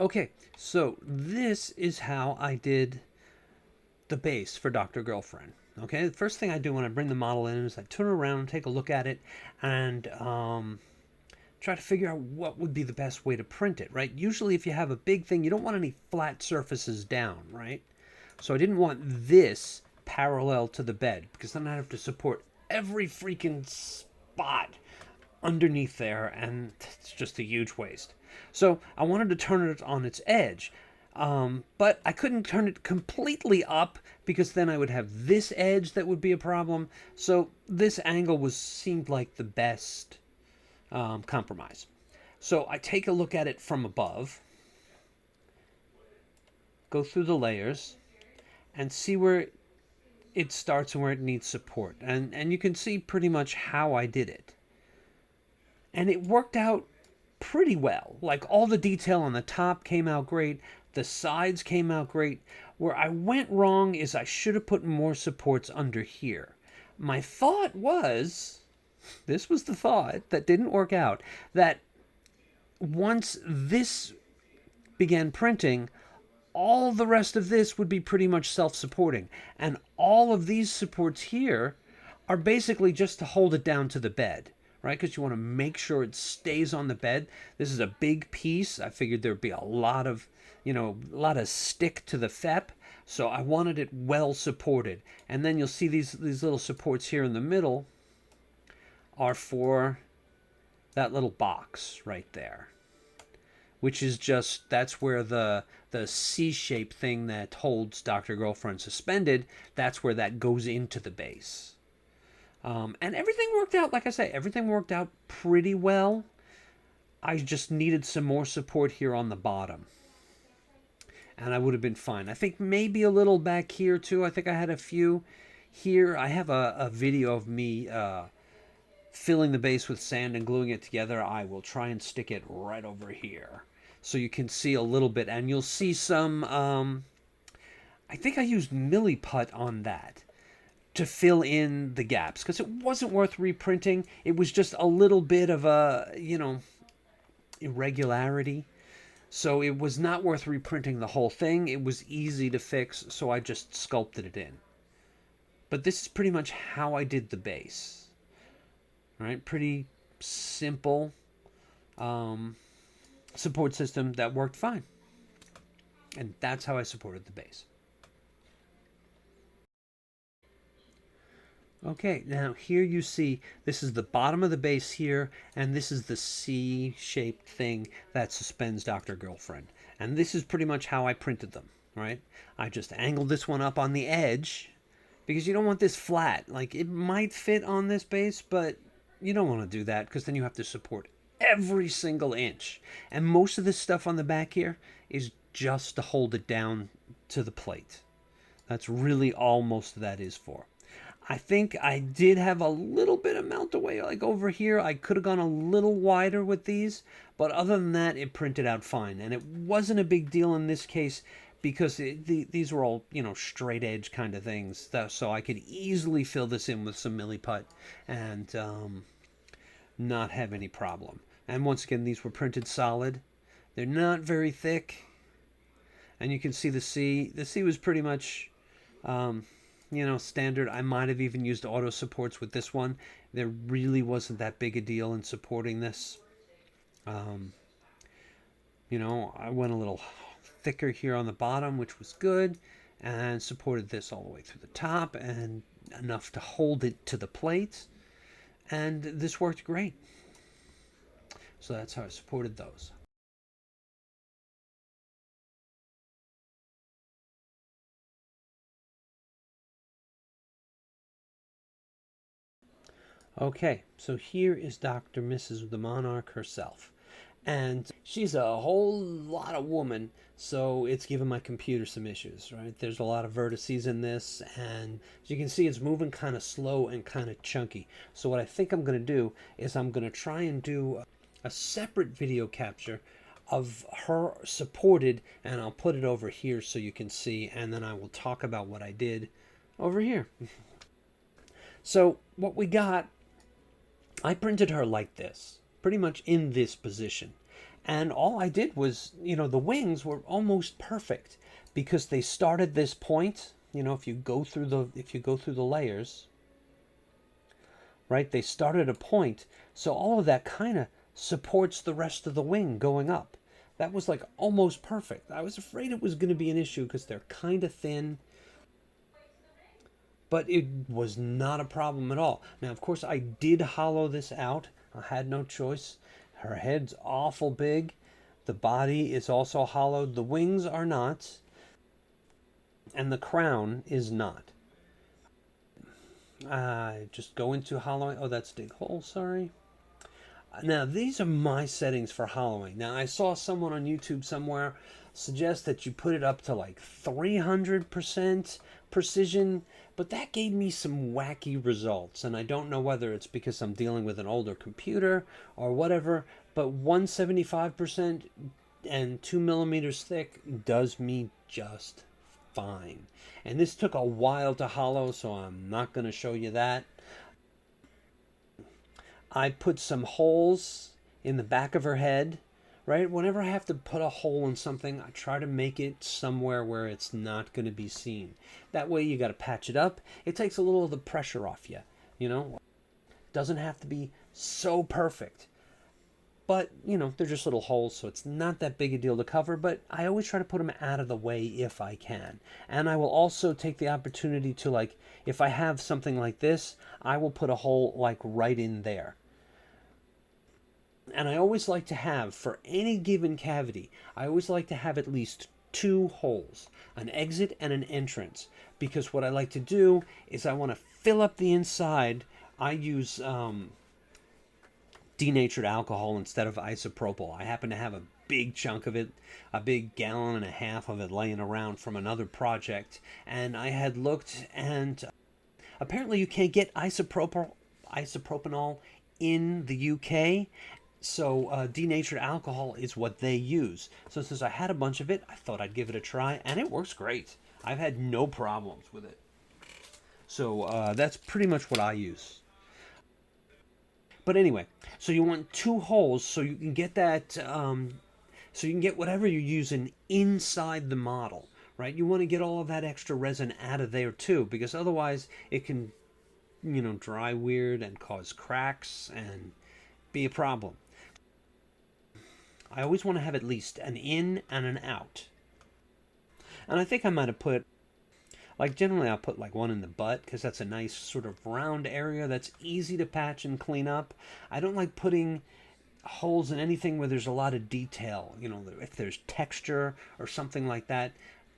Okay, so this is how I did the base for Dr. Girlfriend. Okay, the first thing I do when I bring the model in is I turn around, take a look at it, and try to figure out what would be the best way to print it, right? Usually if you have a big thing, you don't want any flat surfaces down, right? So I didn't want this parallel to the bed because then I'd have to support every freaking spot underneath there, and it's just a huge waste. So I wanted to turn it on its edge, but I couldn't turn it completely up because then I would have this edge that would be a problem. So this angle seemed like the best compromise. So I take a look at it from above, go through the layers, and see where it starts and where it needs support. And you can see pretty much how I did it. And it worked out pretty well. Like all the detail on the top came out great. The sides came out great. Where I went wrong is I should have put more supports under here. My thought was, this was the thought that didn't work out, that once this began printing, all the rest of this would be pretty much self-supporting. And all of these supports here are basically just to hold it down to the bed, right? Because you want to make sure it stays on the bed. This is a big piece. I figured there'd be a lot of, a lot of stick to the FEP. So I wanted it well supported. And then you'll see these little supports here in the middle are for that little box right there, which is just, that's where the C-shaped thing that holds Dr. Girlfriend suspended, that's where that goes into the base. And everything worked out, like I say, everything worked out pretty well. I just needed some more support here on the bottom, and I would have been fine. I think maybe a little back here too. I think I had a few here. I have a video of me filling the base with sand and gluing it together. I will try and stick it right over here so you can see a little bit, and you'll see some, I think I used milliput on that to fill in the gaps because it wasn't worth reprinting. It was just a little bit of a, irregularity. So it was not worth reprinting the whole thing. It was easy to fix, so I just sculpted it in. But this is pretty much how I did the base. All right, pretty simple support system that worked fine. And that's how I supported the base. Okay, now here you see this is the bottom of the base here, and this is the C-shaped thing that suspends Dr. Girlfriend. And this is pretty much how I printed them, right? I just angled this one up on the edge because you don't want this flat. Like, it might fit on this base, but you don't want to do that because then you have to support every single inch. And most of this stuff on the back here is just to hold it down to the plate. That's really all most of that is for. I think I did have a little bit of melt away, like over here. I could have gone a little wider with these, but other than that, it printed out fine. And it wasn't a big deal in this case because these were all, straight edge kind of things. So I could easily fill this in with some milliput and not have any problem. And once again, these were printed solid. They're not very thick. And you can see the C. The C was pretty much... standard. I might have even used auto supports with this one. There really wasn't that big a deal in supporting this. I went a little thicker here on the bottom, which was good, and supported this all the way through the top and enough to hold it to the plate. And this worked great. So that's how I supported those. Okay, so here is Dr. Mrs. the Monarch herself. And she's a whole lot of woman, so it's giving my computer some issues, right? There's a lot of vertices in this, and as you can see, it's moving kind of slow and kind of chunky. So what I think I'm going to do is I'm going to try and do a separate video capture of her supported, and I'll put it over here so you can see, and then I will talk about what I did over here. So what we got, I printed her like this, pretty much in this position. And all I did was, the wings were almost perfect because they started this point. If you go through the layers, right? They started a point, so all of that kind of supports the rest of the wing going up. That was like almost perfect. I was afraid it was going to be an issue because they're kind of thin, but it was not a problem at all. Now, of course, I did hollow this out. I had no choice. Her head's awful big. The body is also hollowed. The wings are not, and the crown is not. Just go into hollowing. Oh, that's dig hole, sorry. Now, these are my settings for hollowing. Now, I saw someone on YouTube somewhere suggest that you put it up to like 300% precision, but that gave me some wacky results. And I don't know whether it's because I'm dealing with an older computer or whatever, but 175% and 2 millimeters thick does me just fine. And this took a while to hollow, so I'm not going to show you that. I put some holes in the back of her head, right? Whenever I have to put a hole in something, I try to make it somewhere where it's not going to be seen. That way you got to patch it up. It takes a little of the pressure off you, you know? Doesn't have to be so perfect. But, they're just little holes, so it's not that big a deal to cover, but I always try to put them out of the way if I can. And I will also take the opportunity to, like, if I have something like this, I will put a hole, like, right in there. And I always like to have, for any given cavity, I always like to have at least two holes, an exit and an entrance. Because what I like to do is I want to fill up the inside. I use denatured alcohol instead of isopropyl. I happen to have a big chunk of it, a big gallon and a half of it laying around from another project. And I had looked, and apparently you can't get isopropanol in the UK. So denatured alcohol is what they use. So since I had a bunch of it, I thought I'd give it a try, and it works great. I've had no problems with it. So that's pretty much what I use. But anyway, so you want two holes so you can get that, so you can get whatever you're using inside the model, right? You want to get all of that extra resin out of there too, because otherwise it can, dry weird and cause cracks and be a problem. I always want to have at least an in and an out. And I think I might have put, like, generally I'll put like one in the butt because that's a nice sort of round area that's easy to patch and clean up. I don't like putting holes in anything where there's a lot of detail. If there's texture or something like that,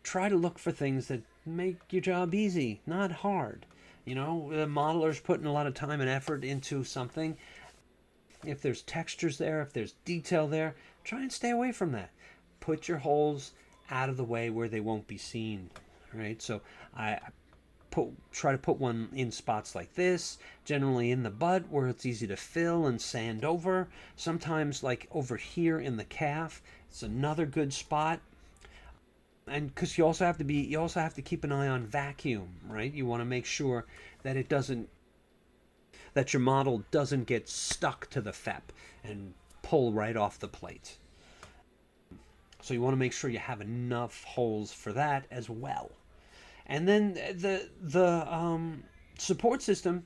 try to look for things that make your job easy, not hard. The modeler's putting a lot of time and effort into something. If there's textures there, if there's detail there, try and stay away from that. Put your holes out of the way where they won't be seen, right? So I try to put one in spots like this, generally in the butt where it's easy to fill and sand over. Sometimes like over here in the calf, it's another good spot. And because you also have to keep an eye on vacuum, right? You want to make sure that that your model doesn't get stuck to the FEP and pull right off the plate. So you want to make sure you have enough holes for that as well. And then the support system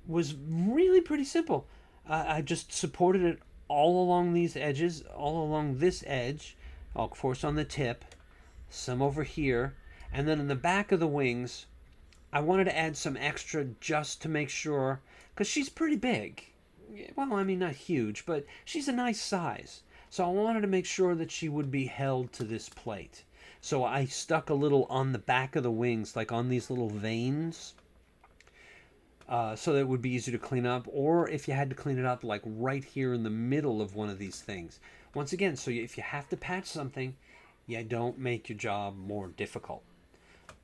was really pretty simple. I just supported it all along these edges, all along this edge, of course on the tip, some over here, and then in the back of the wings, I wanted to add some extra just to make sure, because she's pretty big. Well, I mean, not huge, but she's a nice size. So I wanted to make sure that she would be held to this plate. So I stuck a little on the back of the wings, like on these little veins, so that it would be easy to clean up. Or if you had to clean it up, like right here in the middle of one of these things. Once again, so if you have to patch something, you don't make your job more difficult.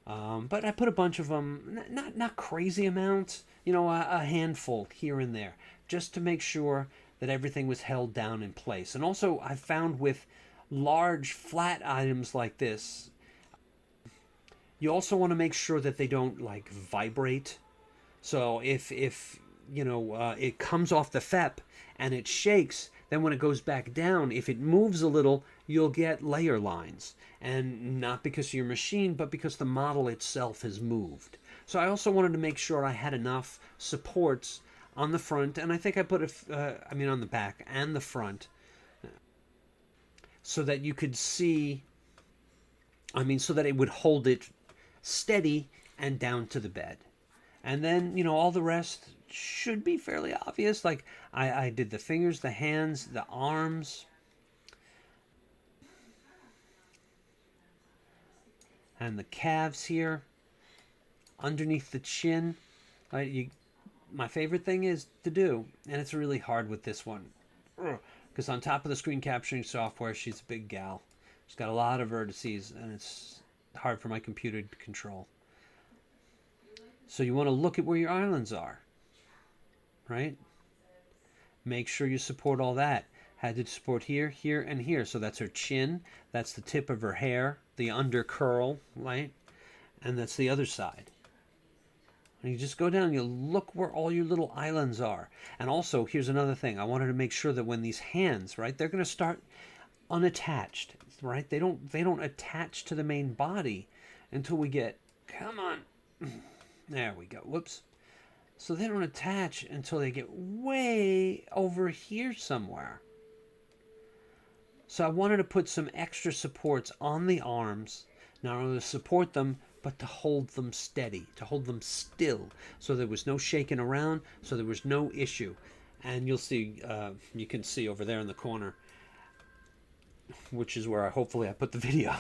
But I put a bunch of them, not crazy amounts, a handful here and there, just to make sure that everything was held down in place. And also, I found with large flat items like this, you also want to make sure that they don't like vibrate. So if it comes off the FEP and it shakes, Then when it goes back down, if it moves a little, you'll get layer lines. And not because of your machine, but because the model itself has moved. So I also wanted to make sure I had enough supports on the front, and I think I put on the back and the front, so that you could see, so that it would hold it steady and down to the bed. And then, all the rest should be fairly obvious. Like I did the fingers, the hands, the arms, and the calves here, underneath the chin. My favorite thing is to do, and it's really hard with this one, because on top of the screen capturing software, she's a big gal. She's got a lot of vertices, and it's hard for my computer to control. So you want to look at where your islands are, right? Make sure you support all that. Had to support here, here, and here. So that's her chin. That's the tip of her hair, the under curl, right? And that's the other side. And you just go down, you look where all your little islands are. And also, here's another thing. I wanted to make sure that when these hands, right, they're going to start unattached, right? They don't attach to the main body until we get, come on. There we go. Whoops. So they don't attach until they get way over here somewhere. So I wanted to put some extra supports on the arms, not only to support them, but to hold them steady, to hold them still, so there was no shaking around, so there was no issue. And you'll see, you can see over there in the corner, which is where hopefully I put the video,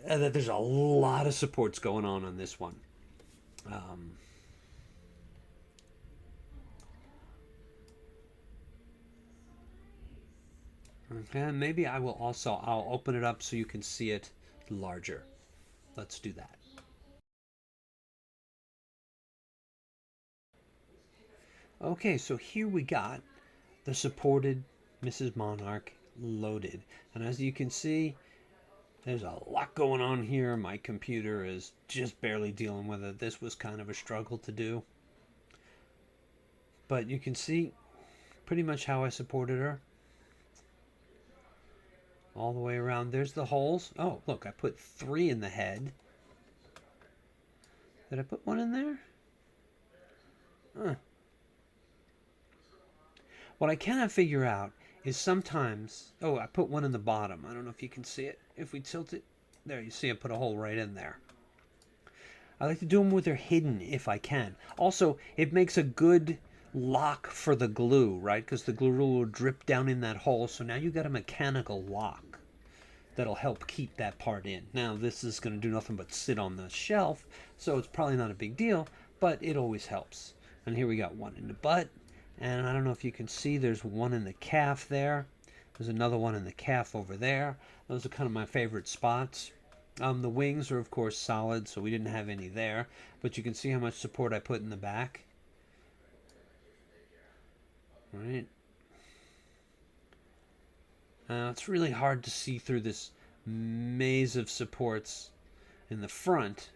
that there's a lot of supports going on this one. Okay, maybe I'll open it up so you can see it larger. Let's do that. Okay, so here we got the supported Mrs. Monarch loaded. And as you can see, there's a lot going on here. My computer is just barely dealing with it. This was kind of a struggle to do. But you can see pretty much how I supported her. All the way around. There's the holes. Oh, look, I put 3 in the head. Did I put 1 in there? What I cannot figure out is sometimes... Oh, I put 1 in the bottom. I don't know if you can see it. If we tilt it... There, you see I put a hole right in there. I like to do them with their hidden if I can. Also, it makes a good lock for the glue, right? Because the glue will drip down in that hole. So now you got a mechanical lock that'll help keep that part in. Now, this is going to do nothing but sit on the shelf, so it's probably not a big deal, but it always helps. And here we got 1 in the butt, and I don't know if you can see, there's 1 in the calf there. There's another 1 in the calf over there. Those are kind of my favorite spots. The wings are, of course, solid, so we didn't have any there, but you can see how much support I put in the back. Right. It's really hard to see through this maze of supports in the front.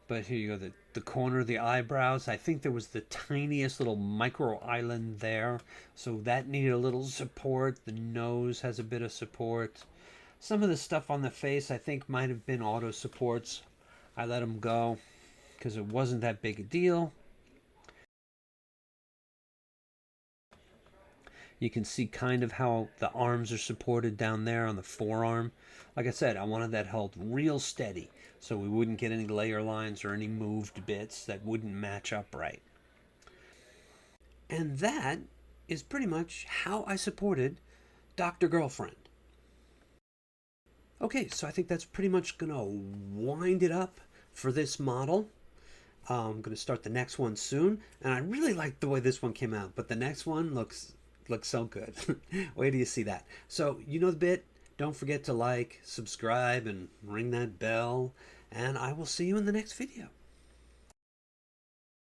But here you go, the corner of the eyebrows. I think there was the tiniest little micro island there. So that needed a little support. The nose has a bit of support. Some of the stuff on the face I think might have been auto supports. I let them go because it wasn't that big a deal. You can see kind of how the arms are supported down there on the forearm. Like I said, I wanted that held real steady so we wouldn't get any layer lines or any moved bits that wouldn't match up right. And that is pretty much how I supported Dr. Girlfriend. Okay, so I think that's pretty much going to wind it up for this model. I'm going to start the next one soon, and I really like the way this one came out, but the next one looks so good. Wait till you see that. So you know the bit. Don't forget to like, subscribe, and ring that bell. And I will see you in the next video.